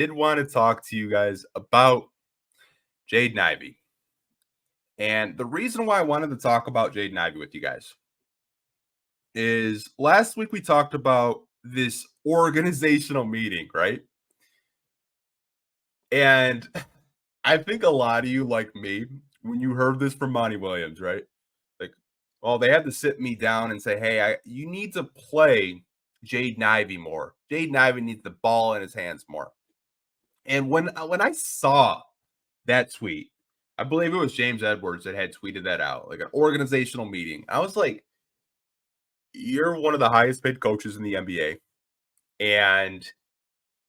did want to talk to you guys about Jaden Ivey. And the reason why I wanted to talk about Jaden Ivey with you guys is last week we talked about this organizational meeting, right? And I think a lot of you, like me, when you heard this from Monty Williams, right? Like, well, they had to sit me down and say, hey, you need to play Jaden Ivey more. Jaden Ivey needs the ball in his hands more. And when I saw that tweet, I believe it was James Edwards that had tweeted that out, like an organizational meeting. I was like, you're one of the highest paid coaches in the NBA, and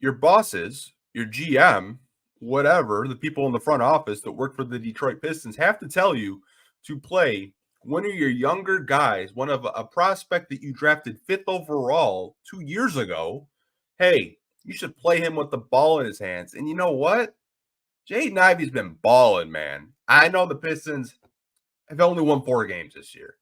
your bosses, your GM, whatever, the people in the front office that work for the Detroit Pistons have to tell you to play one of your younger guys, one of a prospect that you drafted 5th overall 2 years ago. Hey, you should play him with the ball in his hands. And you know what? Jaden Ivey's been balling, man. I know the Pistons have only won 4 games this year,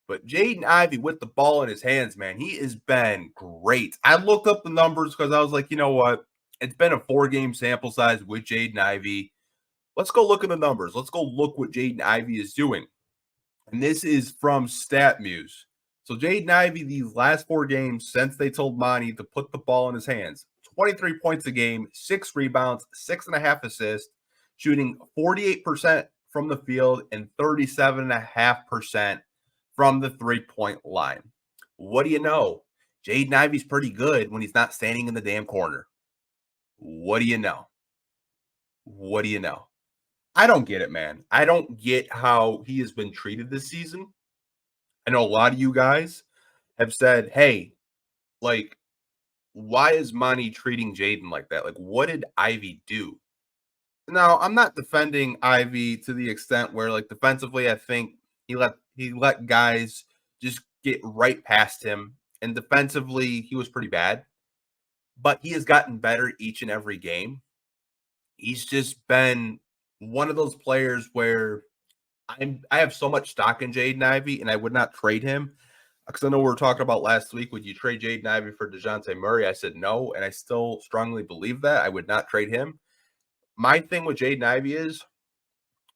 but Jaden Ivey with the ball in his hands, man, he has been great. I looked up the numbers because I was like, you know what? It's been a 4-game sample size with Jaden Ivey. Let's go look at the numbers. Let's go look what Jaden Ivey is doing. And this is from StatMuse. So Jaden Ivey, these last 4 games since they told Monty to put the ball in his hands, 23 points a game, 6 rebounds, 6.5 assists, shooting 48% from the field and 37.5% from the 3-point line. What do you know? Jaden Ivey's pretty good when he's not standing in the damn corner. What do you know? What do you know? I don't get it, man. I don't get how he has been treated this season. I know a lot of you guys have said, hey, like, why is Monty treating Jaden like that? Like, what did Ivey do? Now, I'm not defending Ivey to the extent where, like, defensively, I think he let guys just get right past him. And defensively, he was pretty bad. But he has gotten better each and every game. He's just been one of those players where I have so much stock in Jaden Ivey, and I would not trade him. Because I know we were talking about last week, would you trade Jaden Ivey for DeJounte Murray? I said no, and I still strongly believe that. I would not trade him. My thing with Jaden Ivey is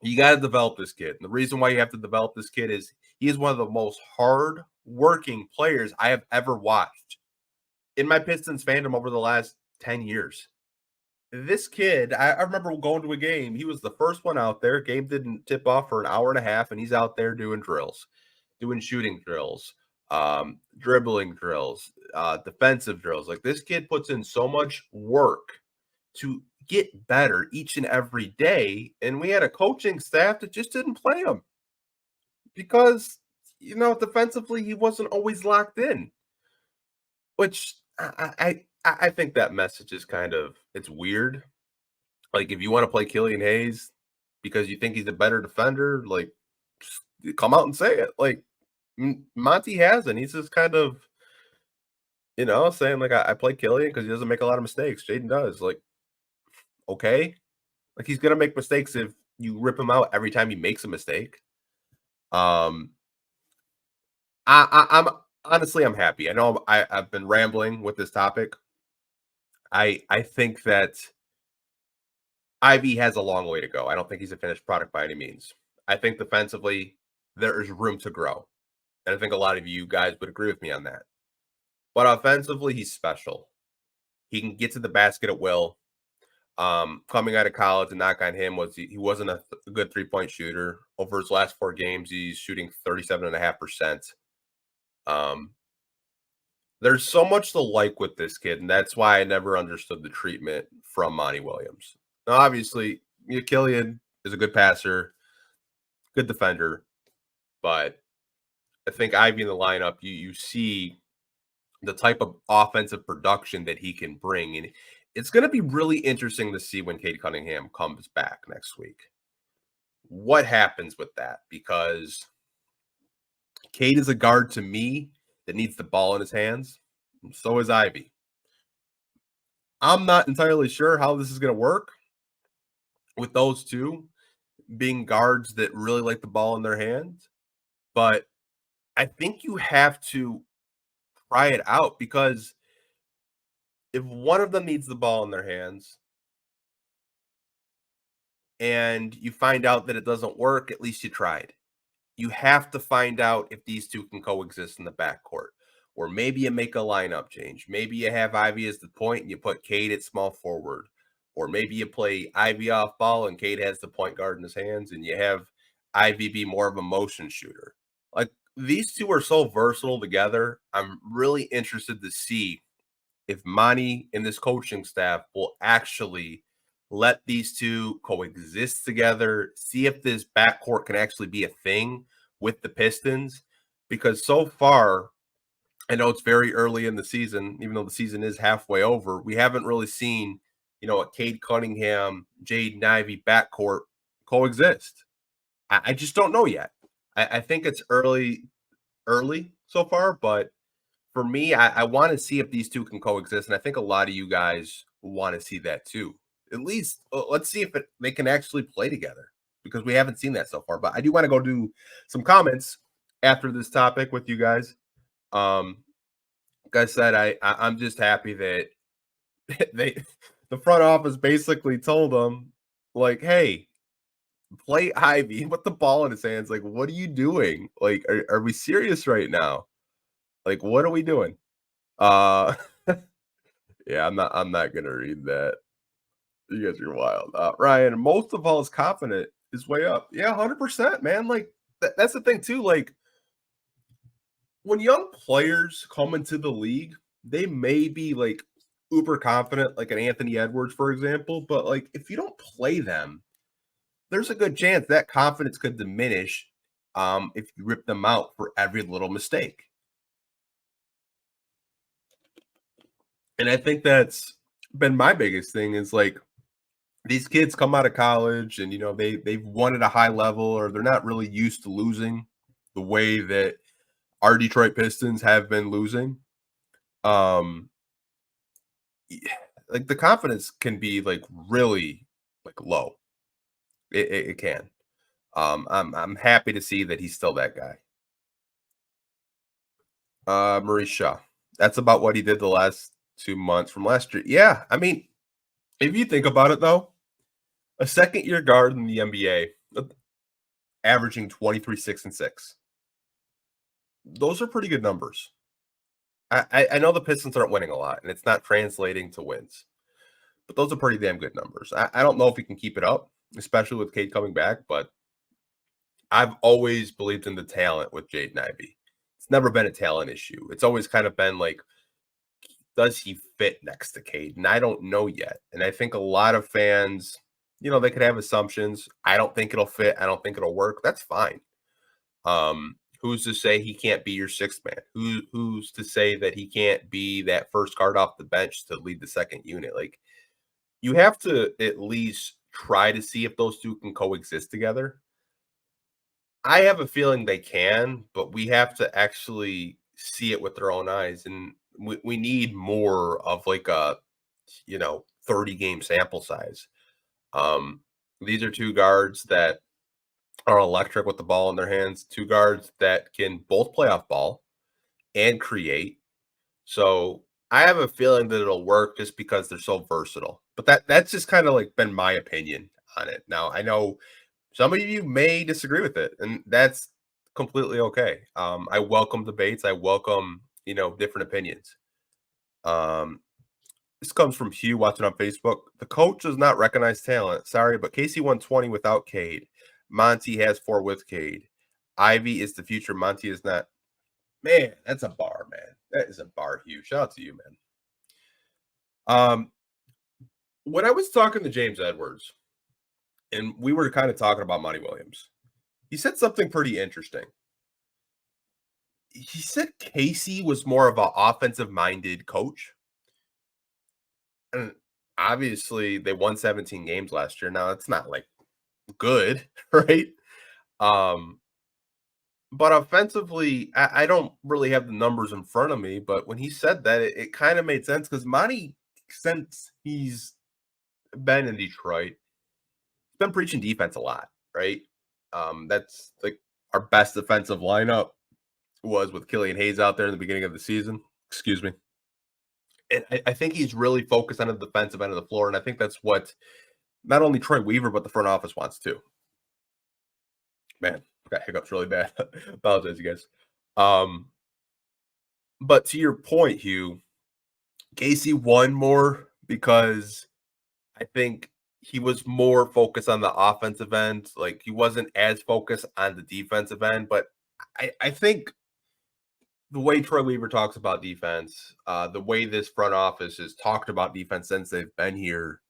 you got to develop this kid. And the reason why you have to develop this kid is he is one of the most hard-working players I have ever watched in my Pistons fandom over the last 10 years. This kid, I remember going to a game. He was the first one out there. Game didn't tip off for an hour and a half, and he's out there doing drills, doing shooting drills, dribbling drills, defensive drills. Like, this kid puts in so much work to get better each and every day. And we had a coaching staff that just didn't play him because, defensively, he wasn't always locked in, which I think that message is it's weird. Like, if you want to play Killian Hayes because you think he's a better defender, like, come out and say it. Like, Monty hasn't. He's just saying, like, I play Killian because he doesn't make a lot of mistakes. Jaden does. Like, okay. Like, he's going to make mistakes if you rip him out every time he makes a mistake. I'm honestly, I'm happy. I know I've been rambling with this topic. I think that Ivey has a long way to go. I don't think he's a finished product by any means. I think defensively, there is room to grow. And I think a lot of you guys would agree with me on that. But offensively, he's special. He can get to the basket at will. Coming out of college, the knock on him was he wasn't a good 3-point shooter. Over his last 4 games, he's shooting 37.5%. There's so much to like with this kid, and that's why I never understood the treatment from Monty Williams. Now, obviously, Killian is a good passer, good defender, but I think Ivey in the lineup, you see the type of offensive production that he can bring, and it's going to be really interesting to see when Cade Cunningham comes back next week. What happens with that? Because Cade is a guard to me that needs the ball in his hands. So is Ivey. I'm not entirely sure how this is going to work with those two being guards that really like the ball in their hands. But I think you have to try it out because if one of them needs the ball in their hands and you find out that it doesn't work, at least you tried. You have to find out if these two can coexist in the backcourt. Or maybe you make a lineup change. Maybe you have Ivey as the point and you put Cade at small forward. Or maybe you play Ivey off ball and Cade has the point guard in his hands and you have Ivey be more of a motion shooter. Like these two are so versatile together. I'm really interested to see if Monty and this coaching staff will actually let these two coexist together, see if this backcourt can actually be a thing with the Pistons. Because so far, I know it's very early in the season, even though the season is halfway over, we haven't really seen, a Cade Cunningham, Jaden Ivey backcourt coexist. I just don't know yet. I think it's early so far, but for me, I want to see if these two can coexist, and I think a lot of you guys want to see that too. At least let's see if they can actually play together because we haven't seen that so far. But I do want to go do some comments after this topic with you guys. Like I said, I'm just happy that the front office basically told them like, hey, play Ivey with the ball in his hands. Like, what are you doing? Like, are we serious right now? Like, what are we doing? Uh yeah, I'm not gonna read that. You guys are wild. Ryan, most of all is confident is way up. Yeah, 100%, man. Like that's the thing too. Like when young players come into the league, they may be like uber confident, like an Anthony Edwards, for example. But like if you don't play them, there's a good chance that confidence could diminish if you rip them out for every little mistake. And I think that's been my biggest thing is like these kids come out of college and they've won at a high level or they're not really used to losing the way that our Detroit Pistons have been losing. Um like the confidence can be like really like low. It can. I'm happy to see that he's still that guy. Maurice Shaw. That's about what he did the last 2 months from last year. Yeah, I mean, if you think about it though, a second year guard in the NBA averaging 23, 6, and 6. Those are pretty good numbers. I know the Pistons aren't winning a lot, and it's not translating to wins, but those are pretty damn good numbers. I don't know if he can keep it up, especially with Cade coming back, but I've always believed in the talent with Jaden Ivey. It's never been a talent issue. It's always kind of been like, does he fit next to Cade? And I don't know yet. And I think a lot of fans, they could have assumptions. I don't think it'll fit. I don't think it'll work. That's fine. Who's to say he can't be your sixth man? Who's to say that he can't be that first guard off the bench to lead the second unit? Like you have to at least try to see if those two can coexist together. I have a feeling they can, but we have to actually see it with their own eyes. And we need more of like a 30 game sample size. These are two guards that are electric with the ball in their hands, two guards that can both play off ball and create. So I have a feeling that it'll work just because they're so versatile. But that's just kind of like been my opinion on it. Now I know some of you may disagree with it, and that's completely okay. I welcome debates. I welcome different opinions. This comes from Hugh watching on Facebook. The coach does not recognize talent. Sorry, but Casey won 20 without Cade. Monty has 4 with Cade. Ivey is the future. Monty is not. Man, that's a bar, man. That is a bar, Hugh. Shout out to you, man. When I was talking to James Edwards, and we were kind of talking about Monty Williams, he said something pretty interesting. He said Casey was more of an offensive-minded coach. And obviously, they won 17 games last year. Now, it's not like good, right? But offensively, I don't really have the numbers in front of me. But when he said that, it kind of made sense because Monty, since he's been in Detroit, he's been preaching defense a lot, right? That's like our best defensive lineup was with Killian Hayes out there in the beginning of the season. Excuse me. And I think he's really focused on the defensive end of the floor. And I think that's what not only Troy Weaver, but the front office wants too. Man, got hiccups really bad. Apologize, you guys. Um, but to your point, Hugh, Casey won more because I think he was more focused on the offensive end. Like he wasn't as focused on the defensive end. But I think the way Troy Weaver talks about defense, the way this front office has talked about defense since they've been here,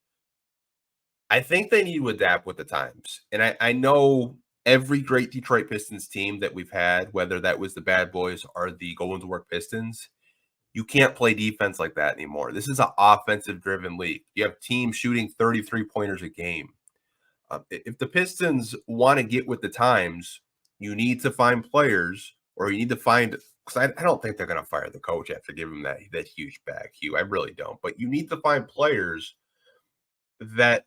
I think they need to adapt with the times. And I know every great Detroit Pistons team that we've had, whether that was the Bad Boys or the Going to Work Pistons, you can't play defense like that anymore. This is an offensive driven league. You have teams shooting 33 pointers a game. If the Pistons want to get with the times, you need to find players, or you need to find, because I don't think they're going to fire the coach after giving him that huge bag, Hugh. I really don't. But you need to find players that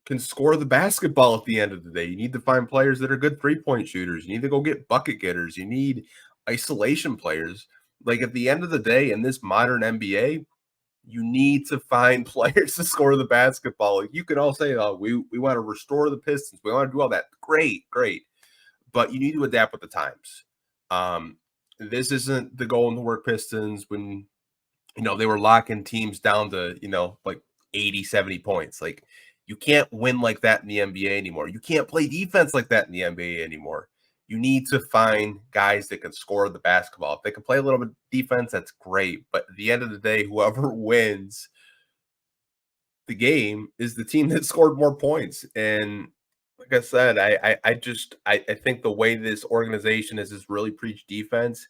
can score the basketball at the end of the day. You need to find players that are good three-point shooters. You need to go get bucket getters. You need isolation players. Like at the end of the day, in this modern NBA, you need to find players to score the basketball. Like you can all say, oh, we want to restore the Pistons. We want to do all that. Great. But you need to adapt with the times. This isn't the Going to Work Pistons when, they were locking teams down to, like 80, 70 points. Like you can't win like that in the NBA anymore. You can't play defense like that in the NBA anymore. You need to find guys that can score the basketball. If they can play a little bit of defense, that's great. But at the end of the day, whoever wins the game is the team that scored more points. And like I said, I think the way this organization is really preach defense.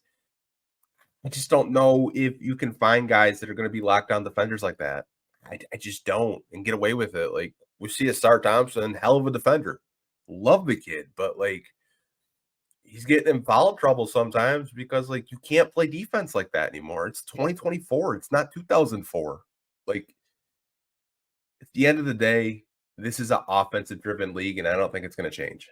I just don't know if you can find guys that are going to be lockdown defenders like that. I just don't, and get away with it. Like we see a Star Thompson, hell of a defender. Love the kid, but like he's getting in foul trouble sometimes because like you can't play defense like that anymore. It's 2024. It's not 2004. Like at the end of the day, this is an offensive driven league, and I don't think it's going to change.